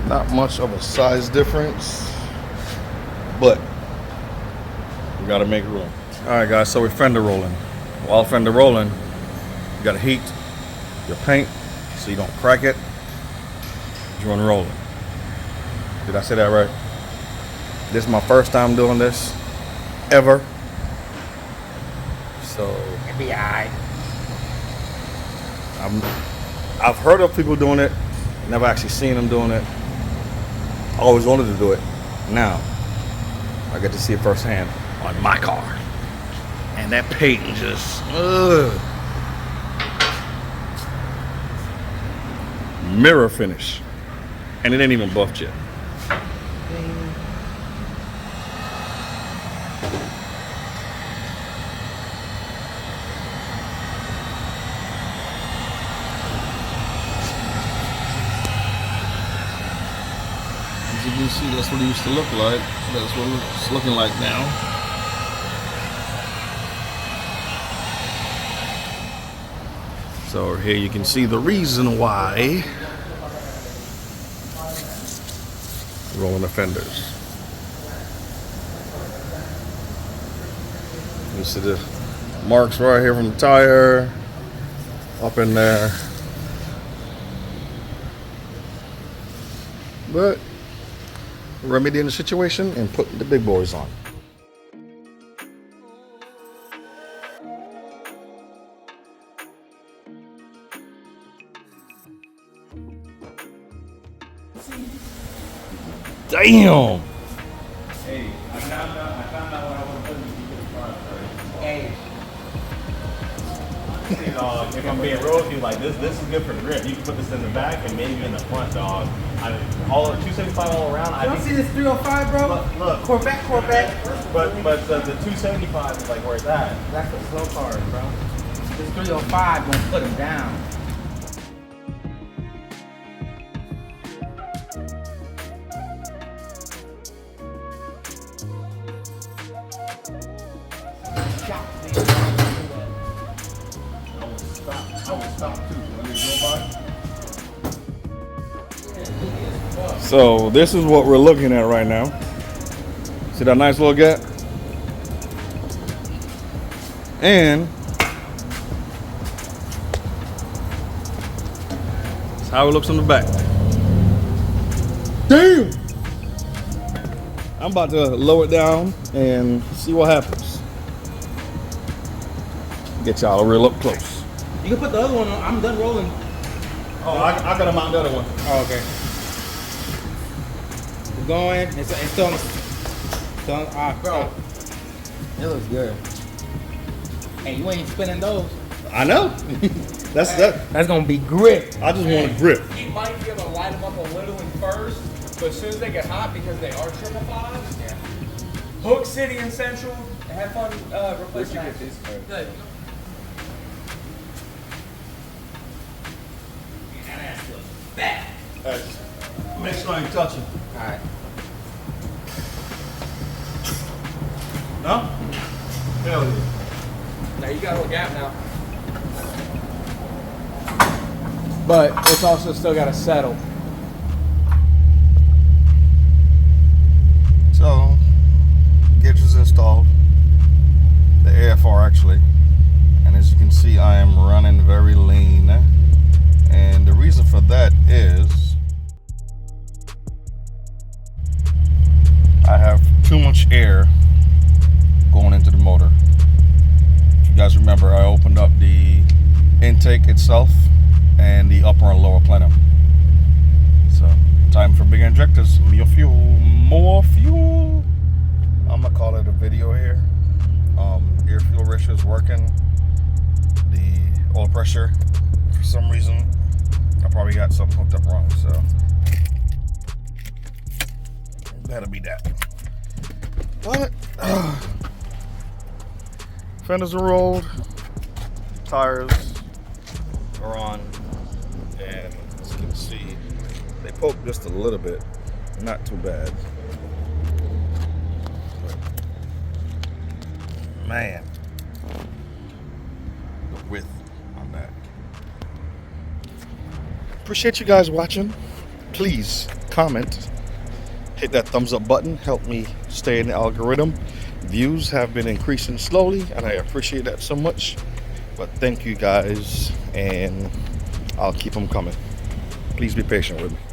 Not much of a size difference, but we gotta make room. All right, guys, so we're fender rolling. While fender rolling, you gotta heat your paint so you don't crack it during rolling. Did I say that right? This is my first time doing this, ever. So, It'll be alright. I've heard of people doing it, never actually seen them doing it. I always wanted to do it. Now, I get to see it firsthand on my car. And that paint just, mirror finish. And it ain't even buffed yet. As you can see, that's what it used to look like. That's what it's looking like now. So here you can see the reason why rolling the fenders. You see the marks right here from the tire, up in there. But remedying the situation and putting the big boys on. Damn! Hey, I found out what I want to put in the G35. Hey. See, dog, if I'm being real with you, like this is good for grip. You can put this in the back and maybe in the front, dog. All 275 all around. You don't see this 305, bro? Look. Corvette. But the 275 is like where it's at. That's for slow cars, bro. This 305 gonna put him down. I would stop too. When you go by. So this is what we're looking at right now. See that nice little gap? And that's how it looks on the back. Damn! I'm about to lower it down and see what happens. Get y'all real up close. You can put the other one on. I'm done rolling. Oh, I gotta mount the other one. Oh, okay. It's going. It's still bro. It looks good. Hey, you ain't spinning those. I know. That's gonna be grip. I just want to grip. You might be able to light them up a little in first, but as soon as they get hot, because they are 555s, yeah. Hook City and Central, have fun replacing that. Good. That ass looks bad. Make sure I ain't touching. Alright. No? Hell yeah. Now you got a little gap now. But it's also still got to settle. So, gauge is installed. The AFR actually. And as you can see, I am running very lean. And the reason for that is I have too much air going into the motor. If you guys remember, I opened up the intake itself and the upper and lower plenum. So, time for bigger injectors, more fuel. I'm gonna call it a video here. Air fuel ratio is working. The oil pressure, for some reason, I probably got something hooked up wrong, so that'll be that. But fenders are rolled, tires are on, and as you can see, they poke just a little bit, not too bad. But, man, the width on that. Appreciate you guys watching. please comment, hit that thumbs up button, help me stay in the algorithm. Views have been increasing slowly, and I appreciate that so much. But thank you guys, and I'll keep them coming. Please be patient with me.